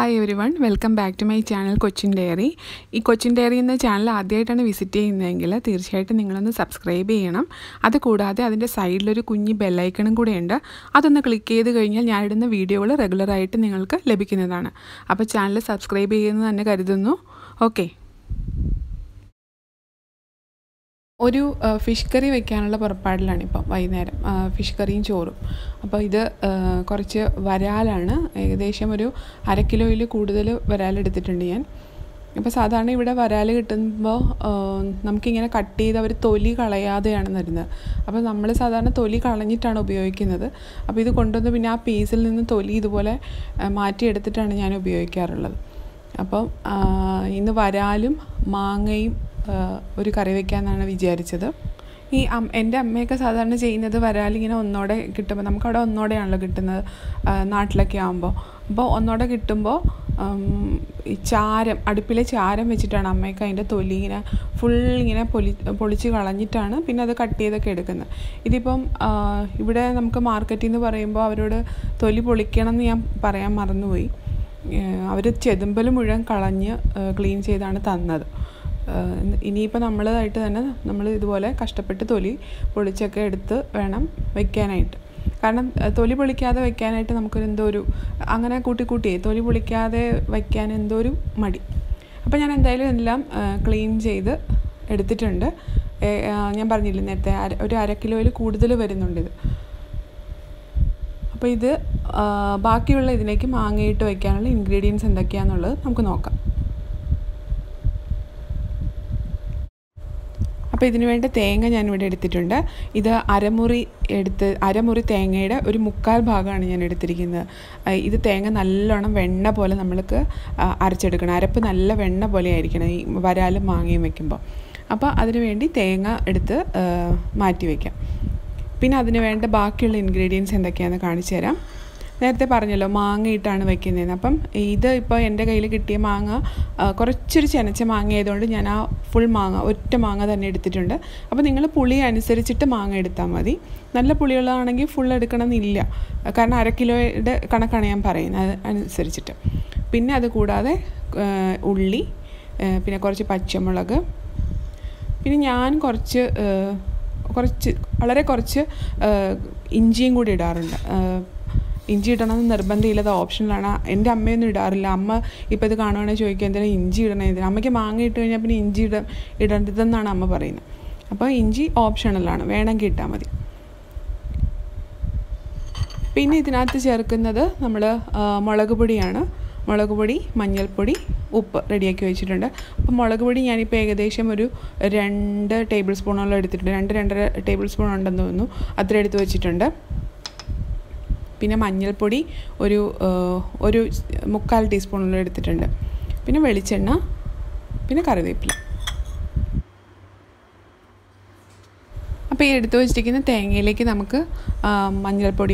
Hi everyone, welcome back to my channel Cochin diary. ഈ Cochin diary എന്ന channel ആദ്യമായിട്ടാണ് visit ചെയ്യുന്നതെങ്കിൽ തീർച്ചയായിട്ടും നിങ്ങളൊന്ന് സബ്സ്ക്രൈബ് ചെയ്യണം. അതുകൂടാതെ അതിൻ്റെ സൈഡിലൊരു കുഞ്ഞ് ബെല്ലൈക്കണും കൂടെ ഉണ്ട്. അതൊന്ന് ക്ലിക്ക് ചെയ്ത് കഴിഞ്ഞാൽ ഞാനിടുന്ന വീഡിയോകൾ റെഗുലറായിട്ട് നിങ്ങൾക്ക് ലഭിക്കുന്നതാണ്. അപ്പോൾ ചാനൽ സബ്സ്ക്രൈബ് ചെയ്യുന്നത് തന്നെ കരുതുന്നു. ഓക്കെ, ഒരു ഫിഷ് കറി വയ്ക്കാനുള്ള പുറപ്പാടിലാണ് ഇപ്പം വൈകുന്നേരം. ഫിഷ് കറിയും ചോറും. അപ്പോൾ ഇത് കുറച്ച് വരാലാണ്, ഏകദേശം ഒരു 1/2 കിലോയിൽ കൂടുതൽ വരാലെടുത്തിട്ടുണ്ട് ഞാൻ. ഇപ്പോൾ സാധാരണ ഇവിടെ വരാൽ കിട്ടുമ്പോൾ നമുക്കിങ്ങനെ കട്ട് ചെയ്ത് അവർ തൊലി കളയാതെയാണ് തരുന്നത്. അപ്പോൾ നമ്മൾ സാധാരണ തൊലി കളഞ്ഞിട്ടാണ് ഉപയോഗിക്കുന്നത്. അപ്പോൾ ഇത് കൊണ്ടുവന്ന് പിന്നെ ആ പീസിൽ നിന്ന് തൊലി ഇതുപോലെ മാറ്റിയെടുത്തിട്ടാണ് ഞാൻ ഉപയോഗിക്കാറുള്ളത്. അപ്പം ഇന്ന് വരാലും മാങ്ങയും ഒരു കറി വയ്ക്കാമെന്നാണ് വിചാരിച്ചത്. എൻ്റെ അമ്മയൊക്കെ സാധാരണ ചെയ്യുന്നത് വരാലിങ്ങനെ ഒന്നോടെ കിട്ടുമ്പോൾ, നമുക്കവിടെ ഒന്നോടെയാണല്ലോ കിട്ടുന്നത് നാട്ടിലൊക്കെ ആകുമ്പോൾ. അപ്പോൾ ഒന്നോടെ കിട്ടുമ്പോൾ ഈ ചാരം, അടുപ്പിലെ ചാരം വെച്ചിട്ടാണ് അമ്മയൊക്കെ അതിൻ്റെ തൊലി ഇങ്ങനെ ഫുൾ ഇങ്ങനെ പൊളിച്ച് കളഞ്ഞിട്ടാണ് പിന്നെ അത് കട്ട് ചെയ്തൊക്കെ എടുക്കുന്നത്. ഇതിപ്പം ഇവിടെ നമുക്ക് മാർക്കറ്റിൽ നിന്ന് പറയുമ്പോൾ അവരോട് തൊലി പൊളിക്കണം എന്ന് ഞാൻ പറയാൻ മറന്നുപോയി. അവർ ചെതുമ്പൽ മുഴുവൻ കളഞ്ഞ് ക്ലീൻ ചെയ്താണ് തന്നത്. ഇനിയിപ്പോൾ നമ്മളായിട്ട് തന്നെ നമ്മൾ ഇതുപോലെ കഷ്ടപ്പെട്ട് തൊലി പൊളിച്ചൊക്കെ എടുത്ത് വേണം വയ്ക്കാനായിട്ട്. കാരണം തൊലി പൊളിക്കാതെ വയ്ക്കാനായിട്ട് നമുക്കൊരു എന്തോ ഒരു അങ്ങനെ കൂട്ടിക്കൂട്ടിയേ തൊലി പൊളിക്കാതെ വയ്ക്കാൻ എന്തോ ഒരു മടി. അപ്പോൾ ഞാൻ എന്തായാലും എല്ലാം ക്ലീൻ ചെയ്ത് എടുത്തിട്ടുണ്ട്. ഞാൻ പറഞ്ഞില്ലേ നേരത്തെ ഒരു 1/2 കിലോയിൽ കൂടുതൽ വരുന്നുണ്ട് ഇത്. അപ്പോൾ ഇത് ബാക്കിയുള്ള ഇതിലേക്ക് മാങ്ങയിട്ട് വയ്ക്കാനുള്ള ഇൻഗ്രീഡിയൻസ് എന്തൊക്കെയാണെന്നുള്ളത് നമുക്ക് നോക്കാം. അപ്പോൾ ഇതിന് വേണ്ട തേങ്ങ ഞാനിവിടെ എടുത്തിട്ടുണ്ട്. ഇത് അരമുറി തേങ്ങയുടെ ഒരു 1/4 ഭാഗമാണ് ഞാൻ എടുത്തിരിക്കുന്നത്. ഇത് തേങ്ങ നല്ലോണം വെണ്ണ പോലെ നമ്മൾക്ക് അരച്ചെടുക്കണം. അരപ്പ് നല്ല വെണ്ണ പോലെ ആയിരിക്കണം ഈ വരാലും മാങ്ങയും വയ്ക്കുമ്പോൾ. അപ്പോൾ അതിന് വേണ്ടി തേങ്ങ എടുത്ത് മാറ്റി വയ്ക്കാം. പിന്നെ അതിന് വേണ്ട ബാക്കിയുള്ള ഇൻഗ്രീഡിയൻസ് എന്തൊക്കെയാണെന്ന് കാണിച്ചു തരാം. നേരത്തെ പറഞ്ഞല്ലോ മാങ്ങയിട്ടാണ് വയ്ക്കുന്നതെന്ന്. അപ്പം ഇത് ഇപ്പോൾ എൻ്റെ കയ്യിൽ കിട്ടിയ മാങ്ങ കുറച്ചൊരു ചെനച്ച മാങ്ങ ആയതുകൊണ്ട് ഞാൻ ആ ഫുൾ മാങ്ങ ഒറ്റ മാങ്ങ തന്നെ എടുത്തിട്ടുണ്ട്. അപ്പോൾ നിങ്ങൾ പുളി അനുസരിച്ചിട്ട് മാങ്ങ എടുത്താൽ മതി. നല്ല പുളിയുള്ളതാണെങ്കിൽ ഫുൾ എടുക്കണമെന്നില്ല, കാരണം 1/2 കിലോയുടെ കണക്കാണ് ഞാൻ പറയുന്നത്, അത് അനുസരിച്ചിട്ട്. പിന്നെ അത് കൂടാതെ ഉള്ളി, പിന്നെ കുറച്ച് പച്ചമുളക്, പിന്നെ ഞാൻ വളരെ കുറച്ച് ഇഞ്ചിയും കൂടി ഇടാറുണ്ട്. ഇഞ്ചി ഇടണമെന്ന് നിർബന്ധമില്ല, അത് ഓപ്ഷനിലാണ്. എൻ്റെ അമ്മയൊന്നും ഇടാറില്ല. അമ്മ ഇപ്പോൾ ഇത് കാണുവാണെങ്കിൽ ചോദിക്കുക എന്തിനാണ് ഇഞ്ചി ഇടണേ, ഇതിന് അമ്മയ്ക്ക് മാങ്ങ ഇട്ട് കഴിഞ്ഞാൽ പിന്നെ ഇഞ്ചി ഇടരുതെന്നാണ് അമ്മ പറയുന്നത്. അപ്പോൾ ഇഞ്ചി ഓപ്ഷണലാണ്, വേണമെങ്കിൽ ഇട്ടാൽ മതി. പിന്നെ ഇതിനകത്ത് ചേർക്കുന്നത് നമ്മൾ മുളക് പൊടിയാണ്. മുളക് പൊടി, മഞ്ഞൾപ്പൊടി, ഉപ്പ് റെഡിയാക്കി വെച്ചിട്ടുണ്ട്. അപ്പോൾ മുളക് പൊടി ഞാനിപ്പോൾ ഏകദേശം ഒരു 2 ടേബിൾ സ്പൂണോളം എടുത്തിട്ടുണ്ട്. 2-2.5 ടേബിൾ സ്പൂൺ ഉണ്ടെന്ന് തോന്നുന്നു, അത്ര എടുത്ത് വെച്ചിട്ടുണ്ട്. പിന്നെ മഞ്ഞൾപ്പൊടി ഒരു 1/4 ടീസ്പൂണോളം എടുത്തിട്ടുണ്ട്. പിന്നെ വെളിച്ചെണ്ണ, പിന്നെ കറിവേപ്പില. അപ്പോൾ ഈ എടുത്തു വെച്ചിരിക്കുന്ന തേങ്ങയിലേക്ക് നമുക്ക്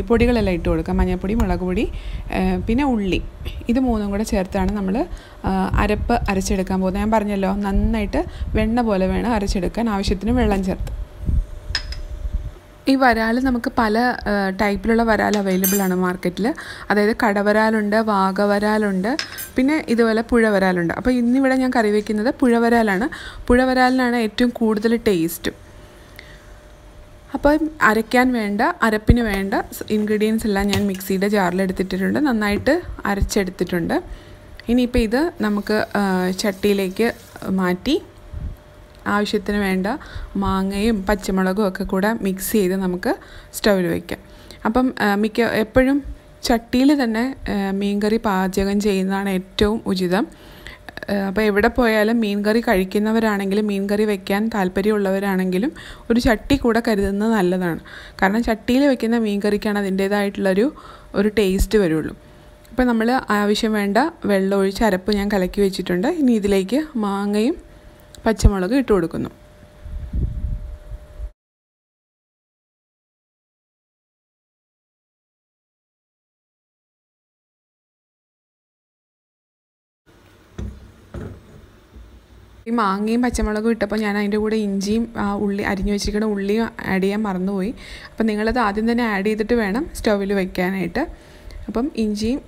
പൊടികളെല്ലാം ഇട്ട് കൊടുക്കാം. മഞ്ഞൾപ്പൊടി, മുളക് പൊടി, പിന്നെ ഉള്ളി, ഇത് 3ഉം കൂടെ ചേർത്താണ് നമ്മൾ അരപ്പ് അരച്ചെടുക്കാൻ പോകുന്നത്. ഞാൻ പറഞ്ഞല്ലോ നന്നായിട്ട് വെണ്ണ പോലെ വേണം അരച്ചെടുക്കാൻ, ആവശ്യത്തിന് വെള്ളം ചേർത്ത്. ഈ വരാൽ നമുക്ക് പല ടൈപ്പിലുള്ള വരാൽ അവൈലബിൾ ആണ് മാർക്കറ്റിൽ. അതായത് കടവരാലുണ്ട്, വാഗവരാലുണ്ട്, പിന്നെ ഇതുപോലെ പുഴവരാലുണ്ട്. അപ്പോൾ ഇന്നിവിടെ ഞാൻ കറി വയ്ക്കുന്നത് പുഴവരാലാണ്. പുഴവരാലിനാണ് ഏറ്റവും കൂടുതൽ ടേസ്റ്റും. അപ്പം അരപ്പിന് വേണ്ട ഇൻഗ്രീഡിയൻസ് എല്ലാം ഞാൻ മിക്സിയുടെ ജാറിലെടുത്തിട്ടുണ്ട്, നന്നായിട്ട് അരച്ചെടുത്തിട്ടുണ്ട്. ഇനിയിപ്പോൾ ഇത് നമുക്ക് ചട്ടിയിലേക്ക് മാറ്റി ആവശ്യത്തിന് വേണ്ട മാങ്ങയും പച്ചമുളകും ഒക്കെ കൂടെ മിക്സ് ചെയ്ത് നമുക്ക് സ്റ്റൗവിൽ വയ്ക്കാം. അപ്പം എപ്പോഴും ചട്ടിയിൽ തന്നെ മീൻകറി പാചകം ചെയ്യുന്നതാണ് ഏറ്റവും ഉചിതം. അപ്പോൾ എവിടെ പോയാലും മീൻകറി കഴിക്കുന്നവരാണെങ്കിലും മീൻകറി വയ്ക്കാൻ താല്പര്യമുള്ളവരാണെങ്കിലും ഒരു ചട്ടി കൂടെ കരുതുന്നത് നല്ലതാണ്. കാരണം ചട്ടിയിൽ വയ്ക്കുന്ന മീൻകറിക്കാണ് അതിൻ്റേതായിട്ടുള്ളൊരു ടേസ്റ്റ് വരുള്ളൂ. അപ്പോൾ നമ്മൾ ആവശ്യം വേണ്ട വെള്ളം ഒഴിച്ച് അരപ്പ് ഞാൻ കലക്കി വെച്ചിട്ടുണ്ട്. ഇനി ഇതിലേക്ക് മാങ്ങയും പച്ചമുളക് ഇട്ട് കൊടുക്കുന്നു. ഈ മാങ്ങയും പച്ചമുളകും ഇട്ടപ്പോൾ ഞാൻ അതിൻ്റെ കൂടെ ഇഞ്ചിയും അരിഞ്ഞു വെച്ചിരിക്കുന്ന ഉള്ളിയും ആഡ് ചെയ്യാൻ മറന്നുപോയി. അപ്പം നിങ്ങളത് ആദ്യം തന്നെ ആഡ് ചെയ്തിട്ട് വേണം സ്റ്റൗവിൽ വയ്ക്കാനായിട്ട്. അപ്പം ഇഞ്ചിയും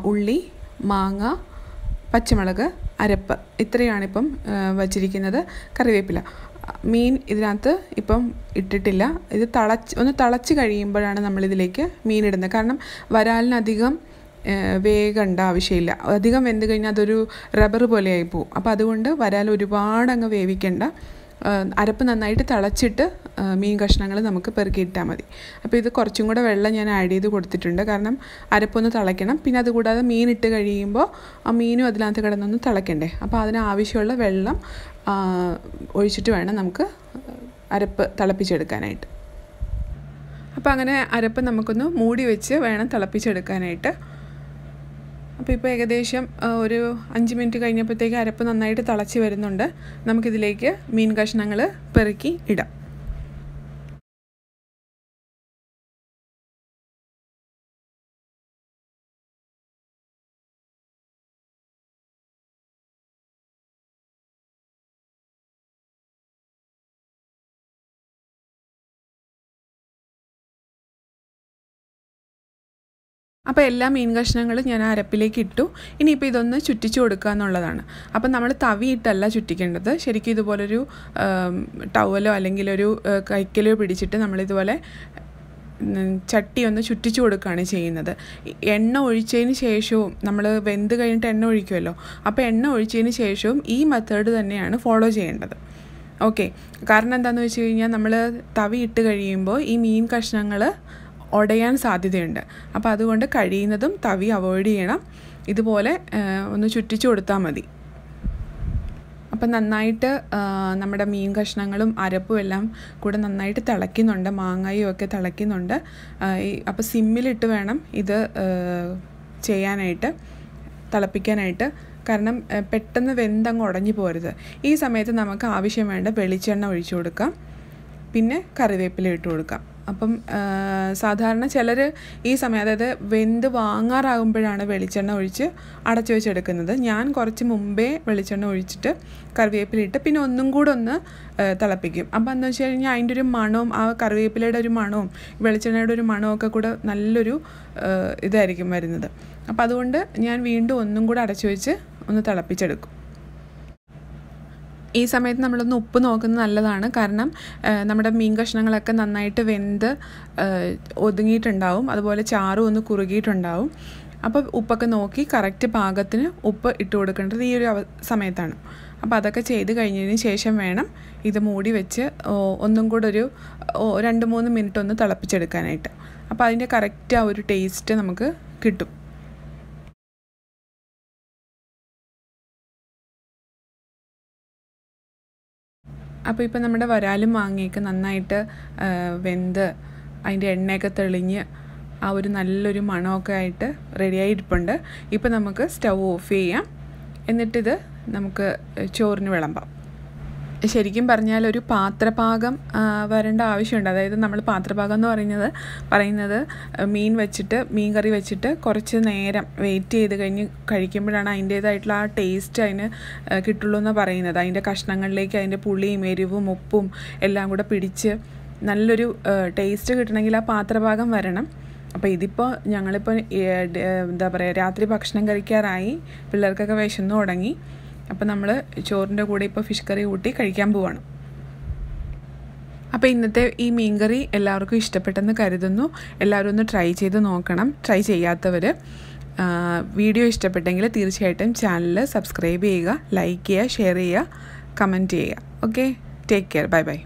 ഉള്ളി മാങ്ങ, പച്ചമുളക്, അരപ്പ് ഇത്രയാണിപ്പം വച്ചിരിക്കുന്നത്. കറിവേപ്പില. മീൻ ഇതിനകത്ത് ഇപ്പം ഇട്ടിട്ടില്ല. ഇത് ഒന്ന് തിളച്ച് കഴിയുമ്പോഴാണ് നമ്മളിതിലേക്ക് മീൻ ഇടുന്നത്. കാരണം വരാലിനധികം വേഗണ്ട ആവശ്യമില്ല. അധികം വെന്ത് കഴിഞ്ഞാൽ അതൊരു റബ്ബർ പോലെയായി പോവും. അപ്പോൾ അതുകൊണ്ട് വരാൽ ഒരുപാട് അങ്ങ് വേവിക്കേണ്ട. അരപ്പ് നന്നായിട്ട് തിളച്ചിട്ട് മീൻ കഷ്ണങ്ങൾ നമുക്ക് പെറുക്കിയിട്ടാൽ മതി. അപ്പോൾ ഇത് കുറച്ചും കൂടെ വെള്ളം ഞാൻ ആഡ് ചെയ്ത് കൊടുത്തിട്ടുണ്ട്. കാരണം അരപ്പൊന്ന് തിളയ്ക്കണം. പിന്നെ അതുകൂടാതെ മീൻ ഇട്ട് കഴിയുമ്പോൾ ആ മീനും അതിനകത്ത് കിടന്നൊന്ന് തിളയ്ക്കണ്ടേ. അപ്പോൾ അതിനാവശ്യമുള്ള വെള്ളം ഒഴിച്ചിട്ട് വേണം നമുക്ക് അരപ്പ് തിളപ്പിച്ചെടുക്കാനായിട്ട്. അപ്പോൾ അങ്ങനെ അരപ്പ് നമുക്കൊന്ന് മൂടി വെച്ച് വേണം തിളപ്പിച്ചെടുക്കാനായിട്ട്. അപ്പോൾ ഇപ്പോൾ ഏകദേശം ഒരു 5 മിനിറ്റ് കഴിഞ്ഞപ്പോഴത്തേക്ക് അരപ്പ് നന്നായിട്ട് തിളച്ച് വരുന്നുണ്ട്. നമുക്കിതിലേക്ക് മീൻ കഷ്ണങ്ങൾ പെറുക്കി ഇടാം. അപ്പോൾ എല്ലാ മീൻ കഷ്ണങ്ങളും ഞാൻ അരപ്പിലേക്ക് ഇട്ടു. ഇനിയിപ്പോൾ ഇതൊന്ന് ചുറ്റിച്ചു കൊടുക്കുക എന്നുള്ളതാണ്. അപ്പം നമ്മൾ തവിയിട്ടല്ല ചുറ്റിക്കേണ്ടത്. ശരിക്കും ഇതുപോലൊരു ടവലോ അല്ലെങ്കിൽ ഒരു കൈക്കലോ പിടിച്ചിട്ട് നമ്മളിതുപോലെ ചട്ടി ഒന്ന് ചുറ്റിച്ചു കൊടുക്കുകയാണ് ചെയ്യുന്നത്. എണ്ണ ഒഴിച്ചതിന് ശേഷവും നമ്മൾ വെന്ത് കഴിഞ്ഞിട്ട് എണ്ണ ഒഴിക്കുമല്ലോ. അപ്പോൾ എണ്ണ ഒഴിച്ചതിന് ശേഷവും ഈ മെത്തേഡ് തന്നെയാണ് ഫോളോ ചെയ്യേണ്ടത്. ഓക്കെ. കാരണം എന്താണെന്ന് വെച്ച് കഴിഞ്ഞാൽ നമ്മൾ തവി ഇട്ട് കഴിയുമ്പോൾ ഈ മീൻ കഷ്ണങ്ങൾ ഉടയാൻ സാധ്യതയുണ്ട്. അപ്പോൾ അതുകൊണ്ട് കഴിയുന്നതും തവി അവോയ്ഡ് ചെയ്യണം. ഇതുപോലെ ഒന്ന് ചുറ്റിച്ചു കൊടുത്താൽ മതി. അപ്പം നന്നായിട്ട് നമ്മുടെ മീൻ കഷ്ണങ്ങളും അരപ്പും എല്ലാം കൂടെ നന്നായിട്ട് തിളയ്ക്കുന്നുണ്ട്. മാങ്ങയും ഒക്കെ തിളയ്ക്കുന്നുണ്ട്. അപ്പോൾ സിമ്മിലിട്ട് വേണം ഇത് ചെയ്യാനായിട്ട്, തിളപ്പിക്കാനായിട്ട്. കാരണം പെട്ടെന്ന് വെന്തങ്ങ് ഉടഞ്ഞു പോരുത്. ഈ സമയത്ത് നമുക്ക് ആവശ്യം വേണ്ട വെളിച്ചെണ്ണ ഒഴിച്ചു കൊടുക്കാം. പിന്നെ കറിവേപ്പില ഇട്ട് കൊടുക്കാം. അപ്പം സാധാരണ ചിലർ ഈ സമയം, അതായത് വെന്ത് വാങ്ങാറാകുമ്പോഴാണ് വെളിച്ചെണ്ണ ഒഴിച്ച് അടച്ചു വെച്ചെടുക്കുന്നത്. ഞാൻ കുറച്ച് മുമ്പേ വെളിച്ചെണ്ണ ഒഴിച്ചിട്ട് കറിവേപ്പില പിന്നെ ഒന്നും കൂടെ ഒന്ന് തിളപ്പിക്കും. അപ്പം എന്ന് വെച്ച് കഴിഞ്ഞാൽ അതിൻ്റെ ഒരു മണവും ആ കറിവേപ്പിലയുടെ ഒരു മണവും വെളിച്ചെണ്ണയുടെ ഒരു മണവും ഒക്കെ കൂടെ നല്ലൊരു ഇതായിരിക്കും വരുന്നത്. അപ്പം അതുകൊണ്ട് ഞാൻ വീണ്ടും ഒന്നും കൂടെ അടച്ചു വെച്ച് ഒന്ന് തിളപ്പിച്ചെടുക്കും. ഈ സമയത്ത് നമ്മളൊന്ന് ഉപ്പ് നോക്കുന്നത് നല്ലതാണ്. കാരണം നമ്മുടെ മീൻ കഷ്ണങ്ങളൊക്കെ നന്നായിട്ട് വെന്ത് ഒതുങ്ങിയിട്ടുണ്ടാവും. അതുപോലെ ചാറും ഒന്ന് കുറുകിയിട്ടുണ്ടാവും. അപ്പോൾ ഉപ്പൊക്കെ നോക്കി കറക്റ്റ് പാകത്തിന് ഉപ്പ് ഇട്ട് കൊടുക്കേണ്ടത് ഈ ഒരു സമയത്താണ്. അപ്പോൾ അതൊക്കെ ചെയ്ത് കഴിഞ്ഞതിന് ശേഷം വേണം ഇത് മൂടി വെച്ച് ഒന്നും കൂടെ ഒരു 2-3 മിനിറ്റ് ഒന്ന് തിളപ്പിച്ചെടുക്കാനായിട്ട്. അപ്പോൾ അതിൻ്റെ കറക്റ്റ് ആ ഒരു ടേസ്റ്റ് നമുക്ക് കിട്ടും. അപ്പോൾ ഇപ്പോൾ നമ്മുടെ വരാലും മാങ്ങയൊക്കെ നന്നായിട്ട് വെന്ത് അതിൻ്റെ എണ്ണയൊക്കെ തെളിഞ്ഞ് ആ ഒരു നല്ലൊരു മണമൊക്കെ ആയിട്ട് റെഡിയായിരിപ്പുണ്ട്. ഇപ്പോൾ നമുക്ക് സ്റ്റൗ ഓഫ് ചെയ്യാം. എന്നിട്ടിത് നമുക്ക് ചോറിന് വിളമ്പാം. ശരിക്കും പറഞ്ഞാൽ ഒരു പാത്രപാകം വരേണ്ട ആവശ്യമുണ്ട്. അതായത് നമ്മൾ പാത്രപാകം എന്ന് പറയുന്നത് മീൻ കറി വെച്ചിട്ട് കുറച്ച് നേരം വെയിറ്റ് ചെയ്ത് കഴിഞ്ഞ് കഴിക്കുമ്പോഴാണ് അതിൻ്റേതായിട്ടുള്ള ആ ടേസ്റ്റ് അതിന് കിട്ടുള്ളൂ എന്ന് പറയുന്നത്. അതിൻ്റെ കഷ്ണങ്ങളിലേക്ക് അതിൻ്റെ പുളിയും എരിവും ഉപ്പും എല്ലാം കൂടെ പിടിച്ച് നല്ലൊരു ടേസ്റ്റ് കിട്ടണമെങ്കിൽ ആ പാത്രപാകം വരണം. അപ്പോൾ ഇതിപ്പോൾ ഞങ്ങളിപ്പോൾ എന്താ പറയുക, രാത്രി ഭക്ഷണം കഴിക്കാറായി, പിള്ളേർക്കൊക്കെ വിശന്നു തുടങ്ങി. അപ്പോൾ നമ്മൾ ചോറിൻ്റെ കൂടെ ഇപ്പോൾ ഫിഷ് കറി കൂട്ടി കഴിക്കാൻ പോവാണ്. അപ്പോൾ ഇന്നത്തെ ഈ മീൻകറി എല്ലാവർക്കും ഇഷ്ടപ്പെട്ടെന്ന് കരുതുന്നു. എല്ലാവരും ഒന്ന് ട്രൈ ചെയ്ത് നോക്കണം. ട്രൈ ചെയ്യാത്തവർ വീഡിയോ ഇഷ്ടപ്പെട്ടെങ്കിൽ തീർച്ചയായിട്ടും ചാനൽ സബ്സ്ക്രൈബ് ചെയ്യുക, ലൈക്ക് ചെയ്യുക, ഷെയർ ചെയ്യുക, കമൻറ്റ് ചെയ്യുക. Okay, take care, bye bye.